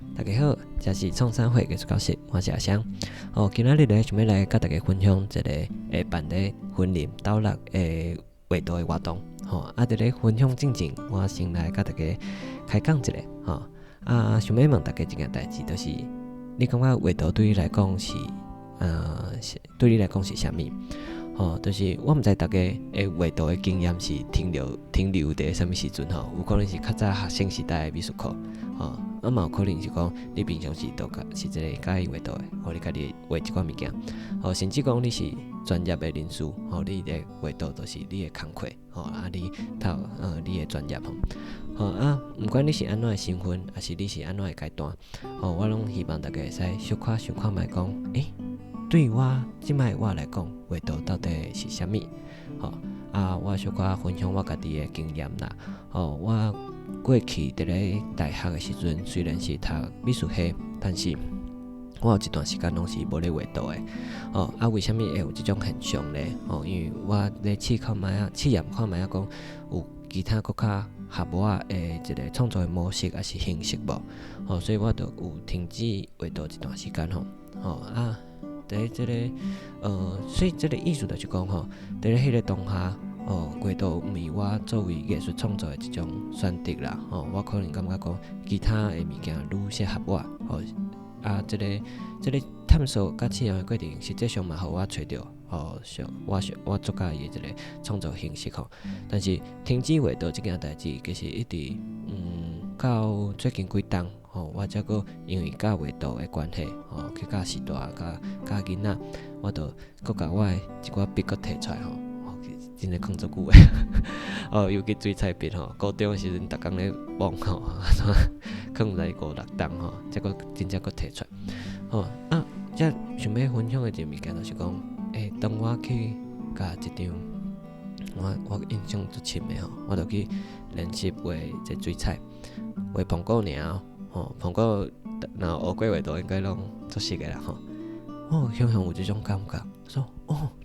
大家好，这是创三会艺术教室，我是阿香。今仔日咧想要来甲大家分享一个会办咧婚礼斗六的画图的活动。伫咧分享之前，我先来甲大家开讲一下。想要问大家一件代志，就是你感觉画图对你来讲是对你来讲是啥物？就是我毋知大家的画图的经验是停留伫啥物时阵有可能是较早学生时代的美术课，嘛有可能是讲你平常时都是一个介意画图的，你家己画一寡物件，甚至讲你是专业的人士，你的画图就是你的工课，你的专业毋管你是安怎的身份，还是你是安怎的阶段，我拢希望大家会使小可想看卖讲，对我即摆我来讲，画图到底是啥物？我小可分享我家己的经验啦。我过去伫咧大学的时阵，虽然是读美术系，但是我有一段时间拢是无咧画图的。为虾米会有即种现象咧？因为我咧试验看卖讲有其他国较合我的一个创作的模式还是形式无？所以我就有停止画图一段时间伫即个所以即个意思就是讲伫咧迄个当下，画图毋是我作为艺术创作的一种选择啦。我可能感觉讲其他的物件愈适合我。即个探索甲试验的过程，实际上嘛，互我找着我足介意的一个创作形式但是停止画图即件代志，其实一直到最近几档。我才阁因为甲画图的关系，去教时代教囡仔，我就阁甲我的一寡笔阁摕出来真诶藏足久诶。尤其水彩笔高中的时阵，逐工咧忘藏在5、6档才阁真正阁摕出来。则想要分享的一个物件就是讲，当我去甲一张我印象足深诶我就去练习画这水彩，画苹果尔。苹果若学过画图，应该拢足熟个啦我常常有即种感觉，说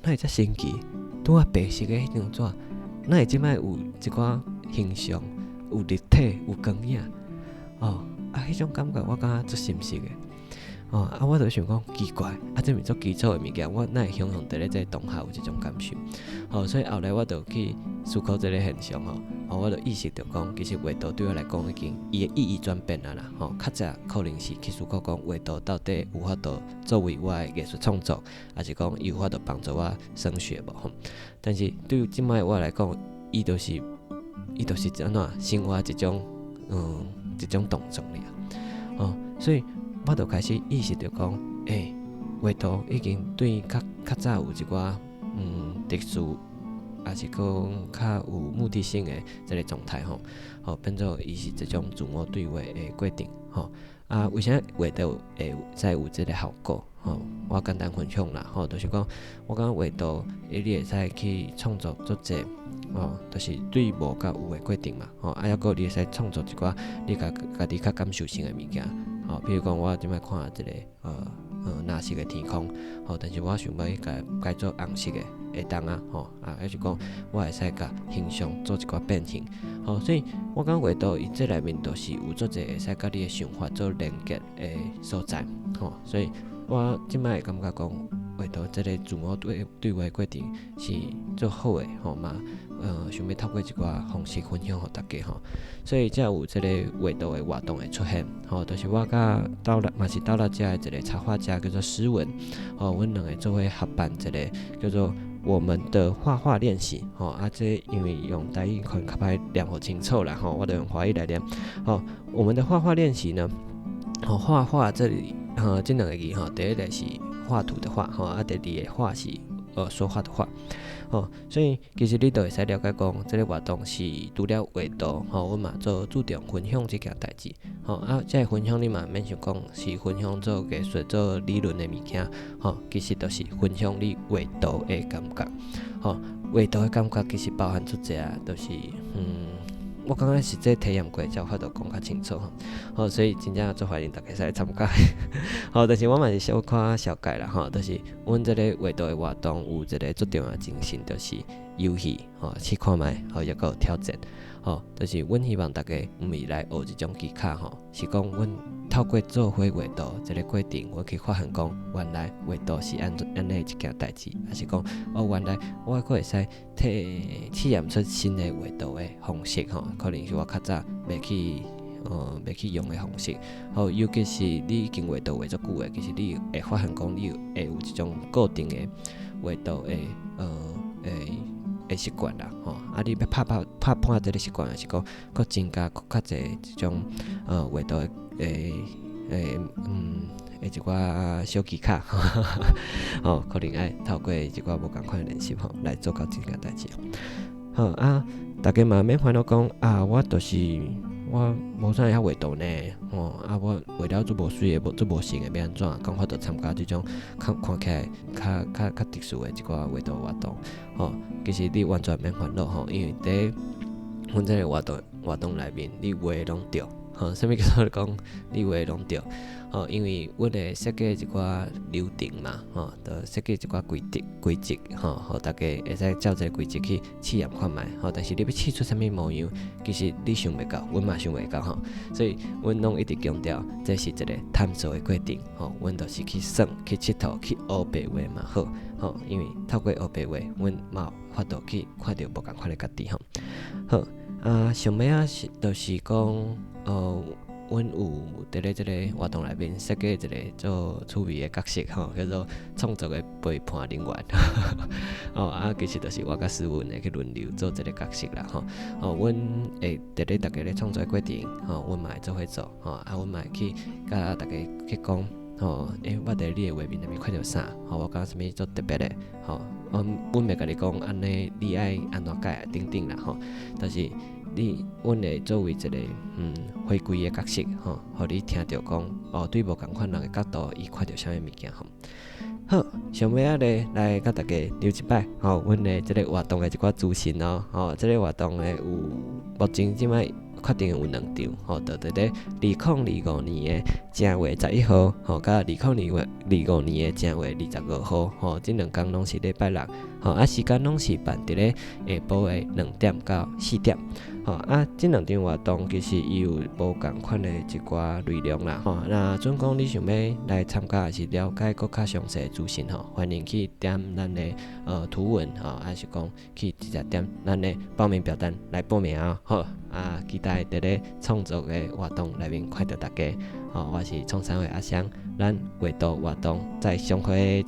哪会遮神奇？拄啊白色个迄张纸，哪会即摆有一寡形象，有立体，有光影？迄种感觉我感觉足深刻个。我就想讲奇怪，这物足基础的物件，我哪会想象伫咧这当下有即种感受？所以后来我就去思考这个现象我就意识到讲，其实画图对我来讲已经伊的意义转变啦较早可能是去思考讲画图到底有法度作为我的艺术创作，还是讲伊有法度帮助我升学无但是对于即摆我来讲，伊就是安怎生活一种动作尔所以我就开始意识到讲，画图已经对较早有一寡特殊，还是讲较有目的性的这个状态变做伊是一种自我对话的过程为啥画图会使有这个效果我简单分享啦就是讲我感觉画图你会使去创作足济就是对无甲有的过程嘛抑个你会使创作一寡你家己较感受性的物件比如讲我即摆看一个蓝色的天空但是我想要改做红色的会当还是讲我会使甲形象做一寡变形所以我感觉画图伊这内面都是有足济会使甲你的想法做连结的所在所以我即摆会感觉讲画图这个自我对话的过程是足好的嘛想要透过一寡方式分享给大家所以才有这个画图的活动会出现就是我甲嘛是斗六遮的一个插画家叫做诗文阮两个做伙合办一个叫做我们的画画练习这因为用台语可能较歹念互清楚啦我就用华语来念我们的画画练习呢画画这里这两个字第一个是画图的画第二个画是说话的话所以其实你就会使了解讲，这个活动是除了画图阮嘛做注重分享这件代志这个分享你嘛免想讲是分享做艺术做理论的物件其实就是分享你画图的感觉画图的感觉其实包含足济就是我感觉实际体验过才有法度讲较清楚所以真正做欢迎大家使来参加但是我嘛是小可小解啦就是阮这个画图的活动有一个最重要的精神，就是游戏试看卖抑个有挑战就是阮希望大家毋是来学一种技巧是讲阮透过做伙画图这个过程，我去发现讲，原来画图是安尼一件代志，还是讲原来我佫会使体验出新的画图的方式吼，可能是我较早袂去用的方式。尤其是你已经画图画足久的，其实你会发现讲，你会有一种固定的画图的习惯啦，你要拍破这个习惯，还是讲佫增加佫较侪这种画图的一寡小技巧，可能爱透过一寡无共款的练习来做到这件代志。大家嘛免烦恼讲我就是我无啥会晓画图呢，我画了做无水的，做无成的，要安怎？讲我着参加这种看起来较特殊的一寡画图活动，其实你完全免烦恼，因为伫阮这个活动内面，你画拢对。啥物叫做讲你画拢对？因为阮会设计一寡流程嘛，就设计一寡规则，互大家会使照这个规则去试验看卖，但是你要试出啥物模样，其实你想袂到，阮嘛想袂到，所以阮拢一直强调，这是一个探索的过程，阮就是去耍、去佚佗、去学白话嘛好，因为透过学白话，阮嘛有法度去看到无共款的家己上尾就是讲阮有伫咧即个活动内面设计一个做趣味的角色叫做创作的陪伴人员其实就是我甲思文会去轮流做即个角色啦阮会伫咧大家咧创作的过程阮嘛会做伙做阮嘛会去甲大家去讲我伫你的画面内面看到啥我感觉啥物做特别的阮袂甲你讲安尼你爱安怎改等等啦但是阮会作为一个回归的角色互你听到讲对无共款人的角度，伊看到啥物物件好，上尾咧来甲大家留一摆阮的即个活动的一寡资讯即个活动的有目前即摆确定有2场就伫咧2025年的正月11號甲2025年的正月25號即2天拢是禮拜六時間拢是辦伫咧下晡的2點到4點即2場活動其實伊有無共款的一寡內容啦那準講你想要來參加，還是了解更較詳細的資訊歡迎去點咱的圖文還是講去直接點咱的報名表單來報名期待伫咧創作的活動內面看到大家我是創啥會阿香，咱畫圖活動再相會。